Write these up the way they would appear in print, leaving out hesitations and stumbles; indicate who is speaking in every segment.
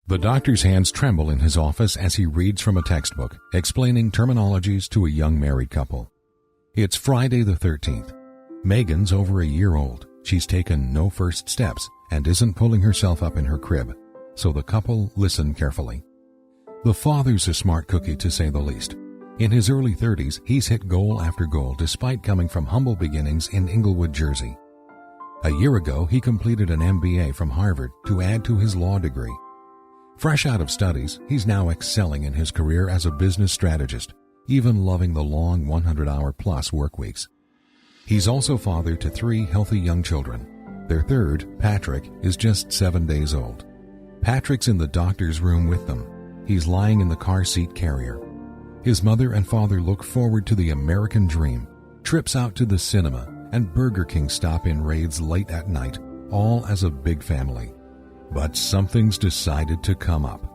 Speaker 1: The doctor's hands tremble in his office as he reads from a textbook, explaining terminologies to a young married couple. It's Friday the 13th. Megan's over a year old. She's taken no first steps and isn't pulling herself up in her crib, so the couple listen carefully. The father's a smart cookie, to say the least. In his early 30s, he's hit goal after goal despite coming from humble beginnings in Inglewood, Jersey. A year ago, he completed an MBA from Harvard to add to his law degree. Fresh out of studies, he's now excelling in his career as a business strategist, even loving the long 100-hour-plus work weeks. He's also father to 3 healthy young children. Their third, Patrick, is just 7 days old. Patrick's in the doctor's room with them. He's lying in the car seat carrier. His mother and father look forward to the American dream, trips out to the cinema, and Burger King stop-in raids late at night, all as a big family. But something's decided to come up.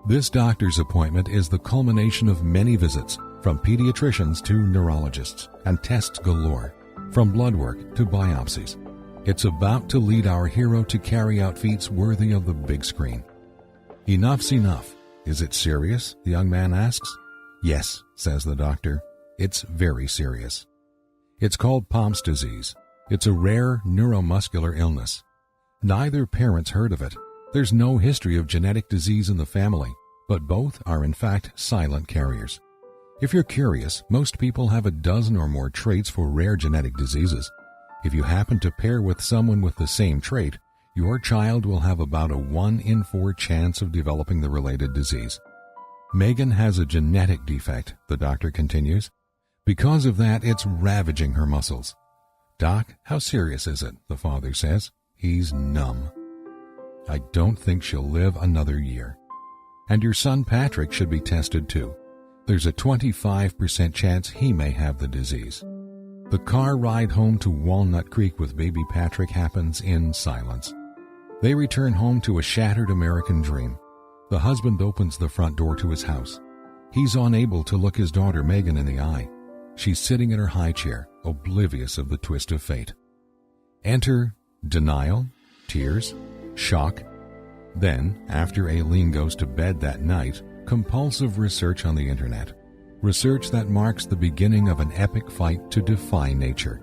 Speaker 1: This doctor's appointment is the culmination of many visits, from pediatricians to neurologists, and tests galore, from blood work to biopsies. It's about to lead our hero to carry out feats worthy of the big screen. Enough's enough. Is it serious? The young man asks. Yes, says the doctor. It's very serious. It's called Pompe's disease. It's a rare neuromuscular illness. Neither parent's heard of it. There's no history of genetic disease in the family, but both are in fact silent carriers. If you're curious, most people have a dozen or more traits for rare genetic diseases. If you happen to pair with someone with the same trait, your child will have about a 1 in 4 chance of developing the related disease. Megan has a genetic defect, the doctor continues. Because of that, it's ravaging her muscles. Doc, how serious is it? The father says. He's numb. I don't think she'll live another year. And your son Patrick should be tested too. There's a 25% chance he may have the disease. The car ride home to Walnut Creek with baby Patrick happens in silence. They return home to a shattered American dream. The husband opens the front door to his house. He's unable to look his daughter Megan in the eye. She's sitting in her high chair, oblivious of the twist of fate. Enter denial, tears, shock. Then, after Aileen goes to bed that night, compulsive research on the internet. Research that marks the beginning of an epic fight to defy nature.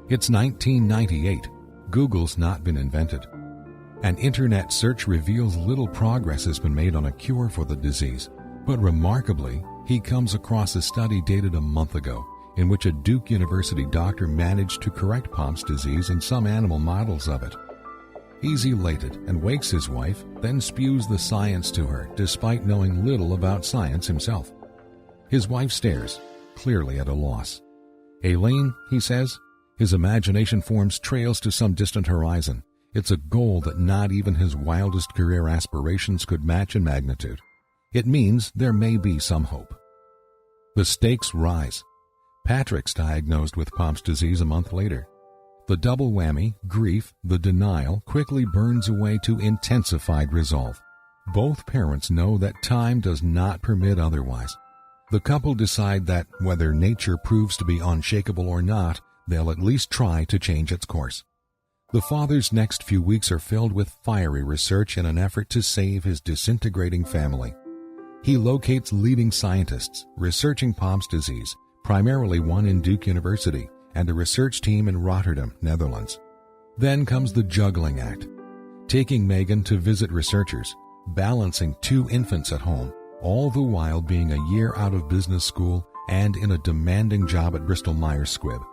Speaker 1: It's 1998. Google's not been invented. An internet search reveals little progress has been made on a cure for the disease. But remarkably, he comes across a study dated a month ago in which a Duke University doctor managed to correct Pompe's disease in some animal models of it. He's elated and wakes his wife, then spews the science to her, despite knowing little about science himself. His wife stares, clearly at a loss. Aileen, he says, his imagination forms trails to some distant horizon. It's a goal that not even his wildest career aspirations could match in magnitude. It means there may be some hope. The stakes rise. Patrick's diagnosed with Pompe's disease a month later. The double whammy, grief, the denial, quickly burns away to intensified resolve. Both parents know that time does not permit otherwise. The couple decide that, whether nature proves to be unshakable or not, they'll at least try to change its course. The father's next few weeks are filled with fiery research in an effort to save his disintegrating family. He locates leading scientists researching Pompe's disease, primarily one in Duke University, and a research team in Rotterdam, Netherlands. Then comes the juggling act, taking Megan to visit researchers, balancing 2 infants at home, all the while being a year out of business school and in a demanding job at Bristol-Myers Squibb.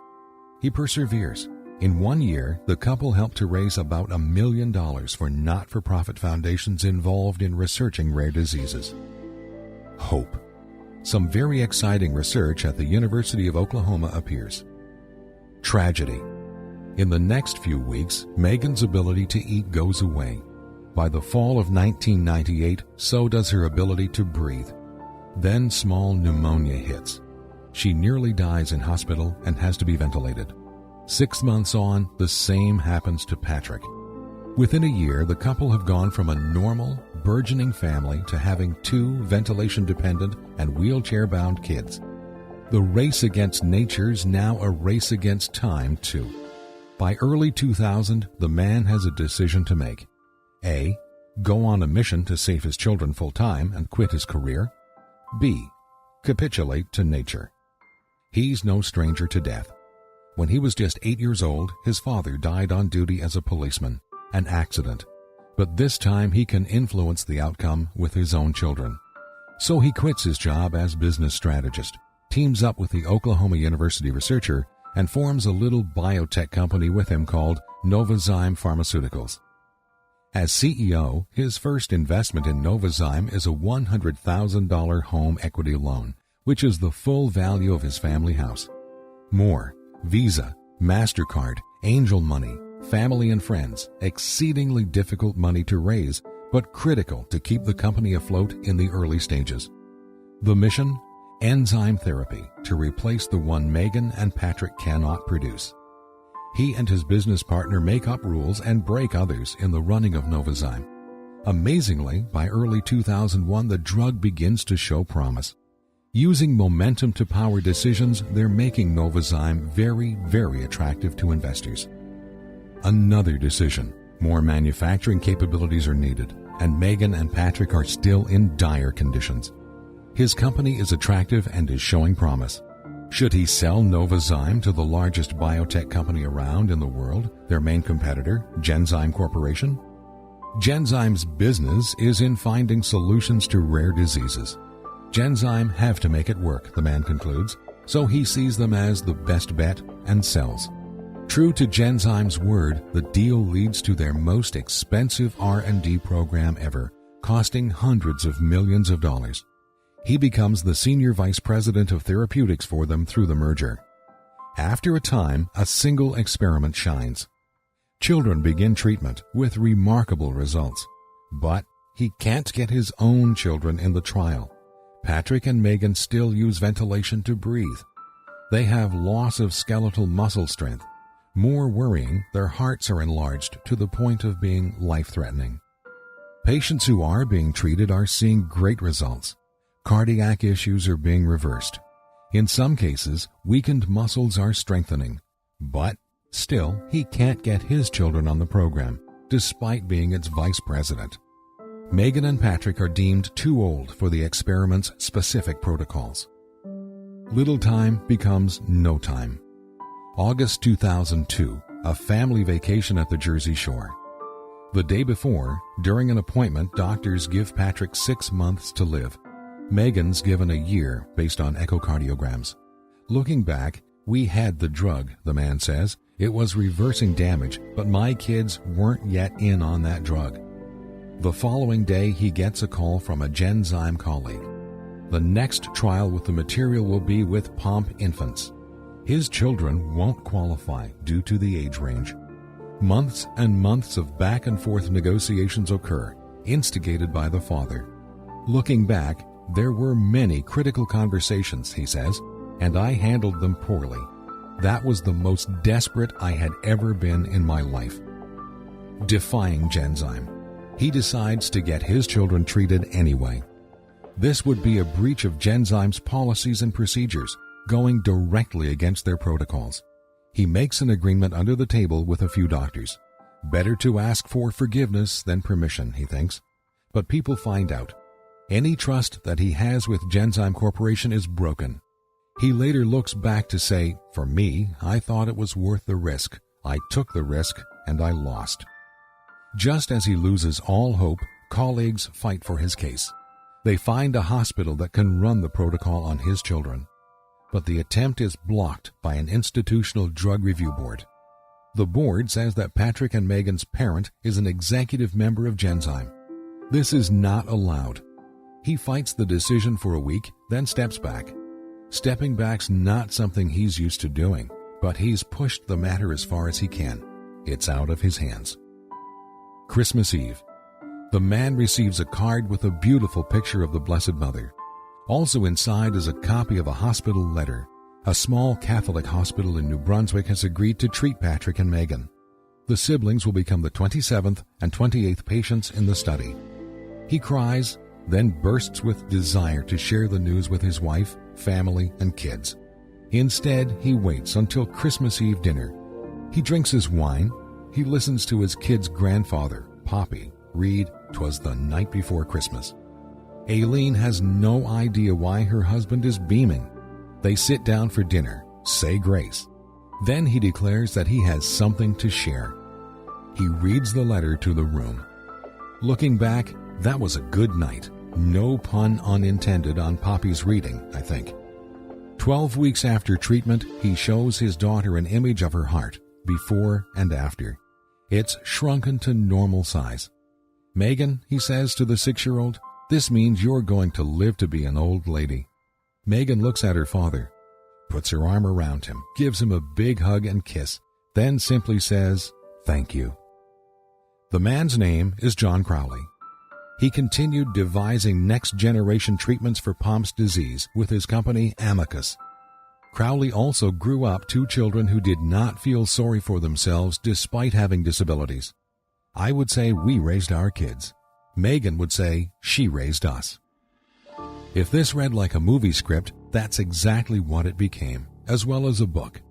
Speaker 1: He perseveres. In 1 year, the couple helped to raise about $1 million for not-for-profit foundations involved in researching rare diseases. Hope. Some very exciting research at the University of Oklahoma appears. Tragedy. In the next few weeks, Megan's ability to eat goes away. By the fall of 1998, so does her ability to breathe. Then small pneumonia hits. She nearly dies in hospital and has to be ventilated. 6 months on, the same happens to Patrick. Within a year, the couple have gone from a normal, burgeoning family to having 2 ventilation-dependent and wheelchair-bound kids. The race against nature's now a race against time, too. By early 2000, the man has a decision to make. A. Go on a mission to save his children full-time and quit his career? B. Capitulate to nature. He's no stranger to death. When he was just 8 years old, his father died on duty as a policeman, an accident. But this time he can influence the outcome with his own children. So he quits his job as business strategist, teams up with the Oklahoma University researcher, and forms a little biotech company with him called Novozyme Pharmaceuticals. As CEO, his first investment in Novozyme is a $100,000 home equity loan, which is the full value of his family house. More, Visa, MasterCard, angel money, family and friends, exceedingly difficult money to raise, but critical to keep the company afloat in the early stages. The mission? Enzyme therapy to replace the one Megan and Patrick cannot produce. He and his business partner make up rules and break others in the running of Novozyme. Amazingly, by early 2001, the drug begins to show promise. Using momentum to power decisions, they're making Novozyme very, very attractive to investors. Another decision. More manufacturing capabilities are needed, and Megan and Patrick are still in dire conditions. His company is attractive and is showing promise. Should he sell Novozyme to the largest biotech company around in the world, their main competitor, Genzyme Corporation? Genzyme's business is in finding solutions to rare diseases. Genzyme have to make it work, the man concludes, so he sees them as the best bet and sells. True to Genzyme's word, the deal leads to their most expensive R&D program ever, costing hundreds of millions of dollars. He becomes the senior vice president of therapeutics for them through the merger. After a time, a single experiment shines. Children begin treatment with remarkable results, but he can't get his own children in the trial. Patrick and Megan still use ventilation to breathe. They have loss of skeletal muscle strength. More worrying, their hearts are enlarged to the point of being life-threatening. Patients who are being treated are seeing great results. Cardiac issues are being reversed. In some cases, weakened muscles are strengthening. But still, he can't get his children on the program, despite being its vice president. Megan and Patrick are deemed too old for the experiment's specific protocols. Little time becomes no time. August 2002, a family vacation at the Jersey Shore. The day before, during an appointment, doctors give Patrick 6 months to live. Megan's given a year based on echocardiograms. Looking back, we had the drug, the man says. It was reversing damage, but my kids weren't yet in on that drug. The following day, he gets a call from a Genzyme colleague. The next trial with the material will be with Pomp infants. His children won't qualify due to the age range. Months and months of back-and-forth negotiations occur, instigated by the father. Looking back, there were many critical conversations, he says, and I handled them poorly. That was the most desperate I had ever been in my life. Defying Genzyme. He decides to get his children treated anyway. This would be a breach of Genzyme's policies and procedures, going directly against their protocols. He makes an agreement under the table with a few doctors. Better to ask for forgiveness than permission, he thinks. But people find out. Any trust that he has with Genzyme Corporation is broken. He later looks back to say, "For me, I thought it was worth the risk. I took the risk, and I lost." Just as he loses all hope, colleagues fight for his case. They find a hospital that can run the protocol on his children. But the attempt is blocked by an institutional drug review board. The board says that Patrick and Megan's parent is an executive member of Genzyme. This is not allowed. He fights the decision for a week, then steps back. Stepping back's not something he's used to doing, but he's pushed the matter as far as he can. It's out of his hands. Christmas Eve. The man receives a card with a beautiful picture of the Blessed Mother. Also inside is a copy of a hospital letter. A small Catholic hospital in New Brunswick has agreed to treat Patrick and Megan. The siblings will become the 27th and 28th patients in the study. He cries, then bursts with desire to share the news with his wife, family, and kids. Instead, he waits until Christmas Eve dinner. He drinks his wine. He listens to his kid's grandfather, Poppy, Read, "'Twas the night before Christmas." Aileen has no idea why her husband is beaming. They sit down for dinner, say grace. Then he declares that he has something to share. He reads the letter to the room. Looking back, that was a good night. No pun unintended on Poppy's reading, I think. 12 weeks after treatment, he shows his daughter an image of her heart, before and after. It's shrunken to normal size. "Megan," he says to the 6-year-old, "this means you're going to live to be an old lady." Megan looks at her father, puts her arm around him, gives him a big hug and kiss, then simply says, "Thank you." The man's name is John Crowley. He continued devising next-generation treatments for Pompe's disease with his company Amicus. Crowley also grew up 2 children who did not feel sorry for themselves despite having disabilities. I would say we raised our kids. Megan would say she raised us. If this read like a movie script, that's exactly what it became, as well as a book.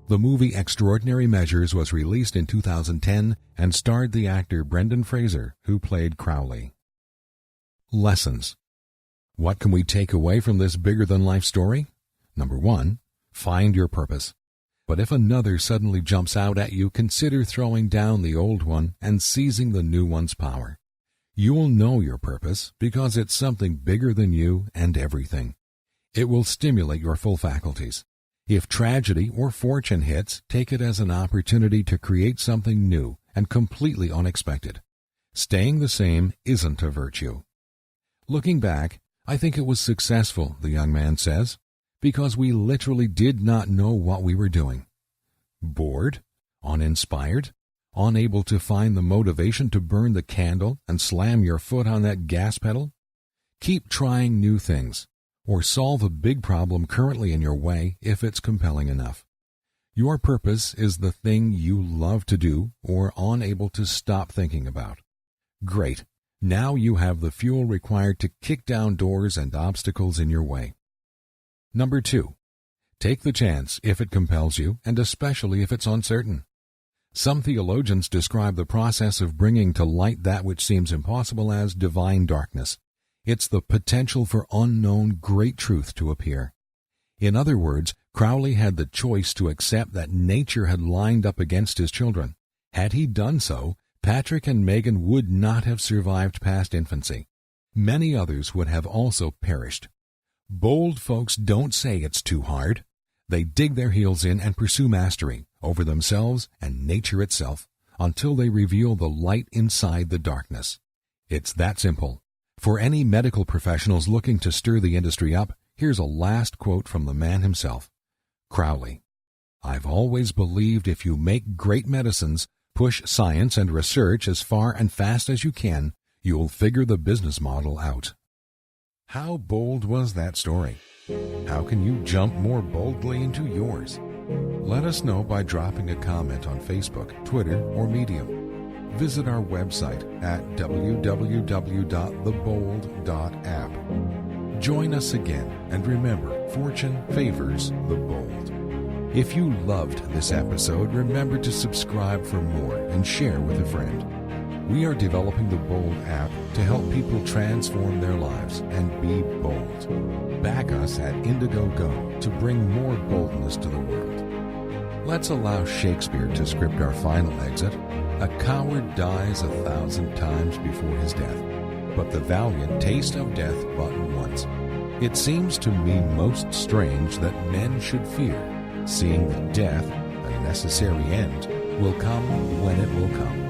Speaker 1: The movie Extraordinary Measures was released in 2010 and starred the actor Brendan Fraser, who played Crowley. Lessons. What can we take away from this bigger-than-life story? Number 1, find your purpose. But if another suddenly jumps out at you, consider throwing down the old one and seizing the new one's power. You will know your purpose because it's something bigger than you and everything. It will stimulate your full faculties. If tragedy or fortune hits, take it as an opportunity to create something new and completely unexpected. Staying the same isn't a virtue. Looking back, I think it was successful, the young man says, because we literally did not know what we were doing. Bored? Uninspired? Unable to find the motivation to burn the candle and slam your foot on that gas pedal? Keep trying new things, or solve a big problem currently in your way if it's compelling enough. Your purpose is the thing you love to do or unable to stop thinking about. Great. Now you have the fuel required to kick down doors and obstacles in your way. Number 2, take the chance if it compels you, and especially if it's uncertain. Some theologians describe the process of bringing to light that which seems impossible as divine darkness. It's the potential for unknown great truth to appear. In other words, Crowley had the choice to accept that nature had lined up against his children. Had he done so, Patrick and Megan would not have survived past infancy. Many others would have also perished. Bold folks don't say it's too hard. They dig their heels in and pursue mastery over themselves and nature itself until they reveal the light inside the darkness. It's that simple. For any medical professionals looking to stir the industry up, here's a last quote from the man himself. Crowley, "I've always believed if you make great medicines, push science and research as far and fast as you can, you'll figure the business model out." How bold was that story? How can you jump more boldly into yours? Let us know by dropping a comment on Facebook, Twitter, or Medium. Visit our website at www.thebold.app. Join us again, and remember, fortune favors the bold. If you loved this episode, remember to subscribe for more and share with a friend. We are developing the Bold app to help people transform their lives and be bold. Back us at Indiegogo to bring more boldness to the world. Let's allow Shakespeare to script our final exit. A coward dies 1,000 times before his death, but the valiant taste of death but once. It seems to me most strange that men should fear, seeing that death, a necessary end, will come when it will come.